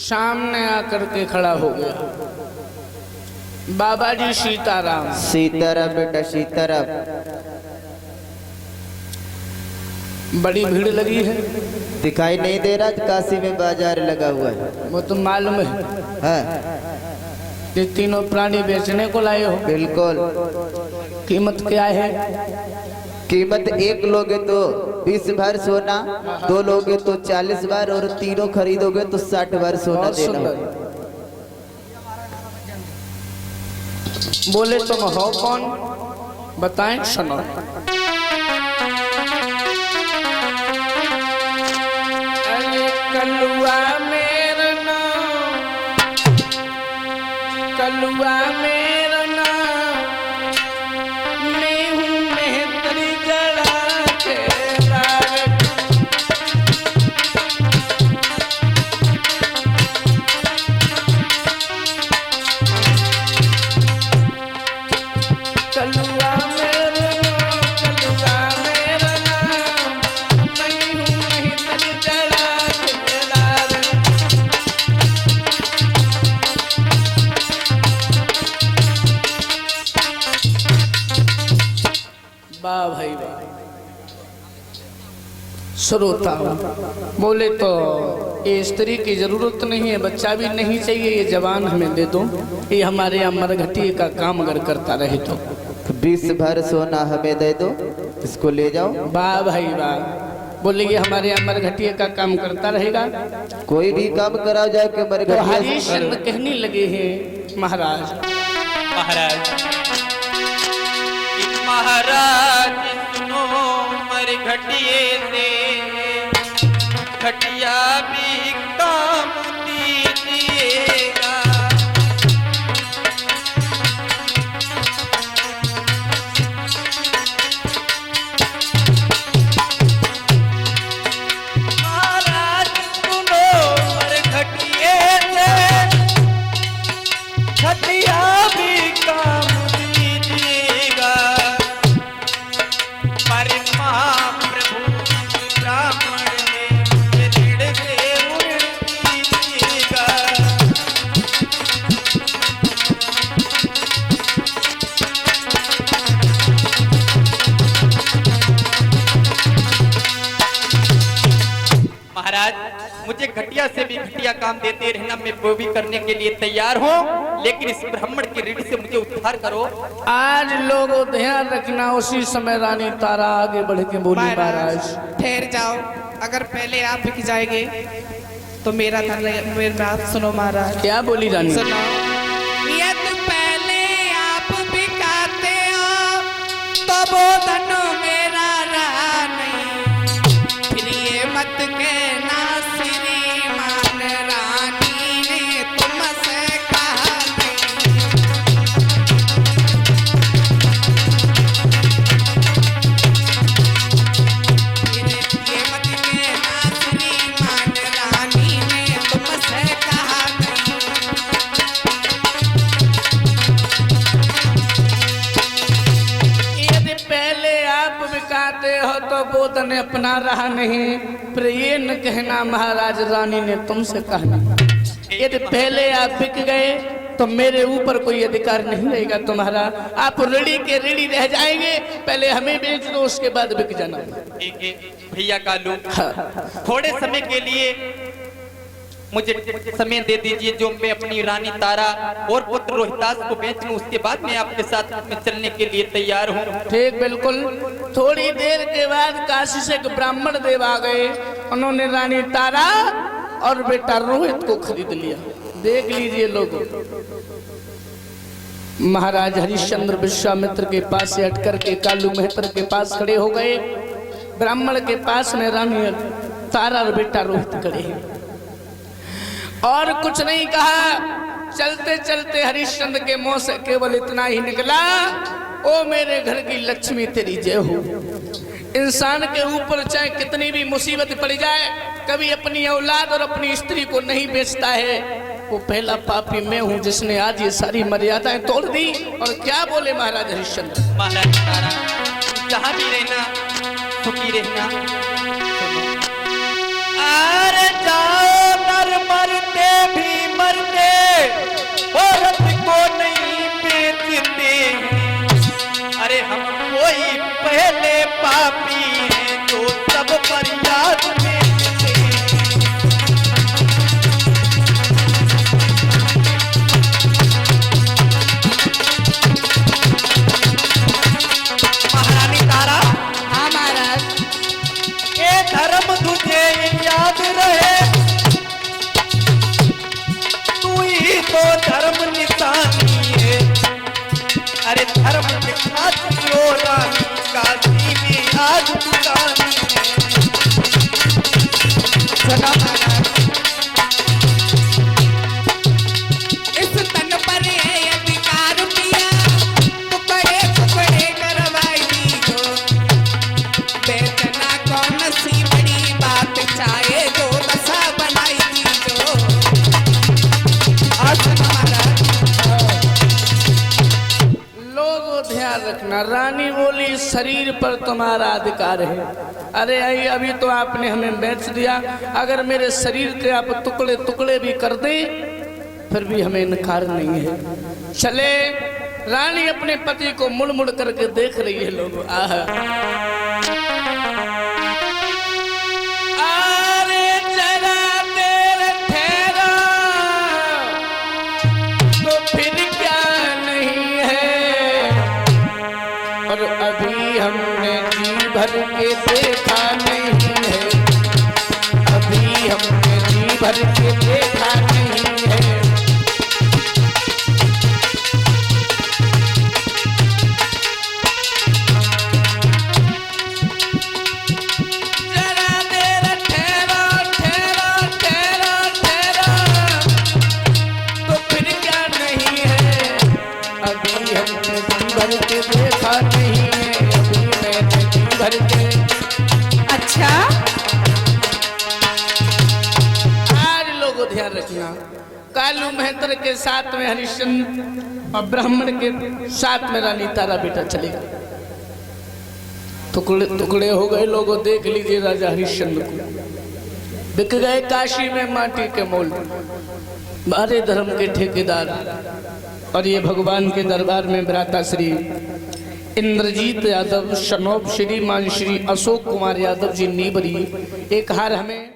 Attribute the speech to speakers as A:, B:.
A: सामने आकर के खड़ा हो गया। बाबा जी सीताराम।
B: सीताराम बेटा सीताराम।
A: बड़ी भीड़ लगी है,
B: दिखाई नहीं दे रहा? काशी में बाजार लगा हुआ है।
A: वो तो मालूम है।
B: हाँ
A: ये तीनों प्राणी बेचने को लाए हो।
B: बिल्कुल।
A: कीमत क्या है?
B: कीमत एक लोगे तो 20 बार सोना, 2 लोगे तो 40 बार, और तीनों खरीदोगे तो 60 बार सोना देना होगा।
A: बोले तुम हो कौन? बताएं, सुनो। अरे कलुआ मेरा नाम, कलुआ मेरा नाम, मैं हूँ मेहतरी गड़ा के लाल। कलुआ मेरा नाम, कलुआ मेरा नाम, मैं हूँ मेहतरी गड़ा के लाल। वाह भाई वाह। श्रोता बोले तो ये स्त्री की जरूरत नहीं है, बच्चा भी नहीं चाहिए, ये जवान हमें दे दो, ये हमारे यहाँ मरघटी का काम अगर करता रहे तो
B: 20 भर सोना हमें दे दो, इसको ले जाओ।
A: वाह भाई वाह। बोले ये हमारे यहाँ मरघटी का काम करता रहेगा।
B: कोई भी काम कराओ जाए के
A: तो
B: मरघटिया से
A: हरिश्चंद्र
B: करो।
A: कहने लगे हैं महाराज,
C: महाराज सुनो मरघटिए से घटिया भी काम दीजिएगा। महाराज सुनो मरघटिए से घटिया भी काम दीजिएगा। पर महाप्रभु ब्राह्मण ने ऋण से उड़ दीजिएगा। महाराज मुझे घटिया से भी घटिया काम देते रहना, मैं वो भी करने के लिए तैयार हूँ, लेकिन इस ब्राह्मण के ऋण से मुझे उद्धार करो।
A: आज लोगों ध्यान रखना। उसी समय रानी तारा आगे बढ़ के बोली महाराज
D: ठहर जाओ, अगर पहले आप बिक जाएंगे तो मेरा धन मेरी बात सुनो महाराज।
A: क्या बोली रानी?
D: सुनो, यदि पहले आप बिकाते हो तो वो धन मेरा रहा नहीं। फिर ये मत कहना श्रीमान रानी ने तुमसे कहा नहीं। ये मत कहना श्रीमान रानी ने तुमसे कहा नहीं।
A: यदि पहले आप बिकाते हो तो बोधन अपना रहा नहीं, फिर ये न कहना महाराज रानी ने तुमसे कहा। यदि पहले आप बिक गए तो मेरे ऊपर कोई अधिकार नहीं रहेगा तुम्हारा। आप ऋणी के ऋणी रह जाएंगे। पहले हमें बेच दो, उसके बाद बिक जाना।
C: एक भैया कालू,
A: हाँ।
C: थोड़े समय के लिए मुझे समय दे दीजिए, जो मैं अपनी रानी तारा और पुत्र रोहितास को बेच लूं, उसके बाद मैं आपके साथ में चलने के लिए तैयार हूँ।
A: ठीक बिल्कुल। थोड़ी देर के बाद काशी से एक ब्राह्मण देव आ गए। उन्होंने रानी तारा और बेटा रोहित को खरीद लिया। देख लीजिए लोगों, महाराज हरिश्चंद्र विश्वामित्र के पास से हटकर के कालू मेहतर के पास खड़े हो गए। ब्राह्मण के पास में रानी तारा और बेटा रोहित खड़े हैं और कुछ नहीं कहा। चलते चलते हरिश्चंद्र के मुंह से केवल इतना ही निकला, ओ मेरे घर की लक्ष्मी तेरी जय हो। इंसान के ऊपर चाहे कितनी भी मुसीबत पड़ जाए, कभी अपनी औलाद और अपनी स्त्री को नहीं बेचता है। वो पहला पापी मैं हूँ जिसने आज ये सारी मर्यादाएं तोड़ दी। और क्या बोले महाराज हरिश्चंद्र?
C: महाराज तारा, जहाँ भी रहना सुखी रहना। अरे जाओ नर मरते भी पापी हैं जो सब फरियाद भेजते हैं। महारानी तारा,
A: हाँ महाराज।
C: ये धर्म तुझे याद रहे, तू ही तो धर्म निशानी है। अरे धर्म दिखाती हो रानी, काशी में आज दुकानी है।
D: सुनो महाराज, इस तन पर है अधिकार पिया, टुकड़े टुकड़े करवाई दीजो। बेचना कौन सी बड़ी बात, चाहे जो दशा बनाई दीजो। और सुनो महाराज,
A: लोगों ध्यान रखना, रानी बोली शरीर पर तुम्हारा अधिकार है। अरे आई अभी तो आपने हमें बेच दिया, अगर मेरे शरीर के आप टुकड़े टुकड़े भी कर दें फिर भी हमें इनकार नहीं है। चले, रानी अपने पति को मुड़ मुड़ करके देख रही है। लोग आह, अरे जरा देर ठहरो तो फिर क्या नहीं है, और अभी हमने जी भर के देखा नहीं है, अभी हमने जी भर के देखा नहीं है। जरा देर ठहरो ठहरो ठहरो ठहरो तो फिर क्या नहीं है, अभी हमने जी भर के देखा नहीं है, अभी मैंने जी भर के।
D: अच्छा
A: आज लोगों ध्यान रखना, कालू मेहतर के साथ में हरिश्चंद्र और ब्राह्मण के साथ में रानी तारा बेटा चलेगा। टुकड़े टुकड़े हो गए। लोगों देख लीजिए, राजा हरिश्चंद्र को बिक गए काशी में माटी के मोल, बारे धर्म के ठेकेदार। और ये भगवान के दरबार में भ्राता श्री इंद्रजीत यादव, शनौब श्रीमान श्री अशोक कुमार यादव जी नीबरी एक हार हमें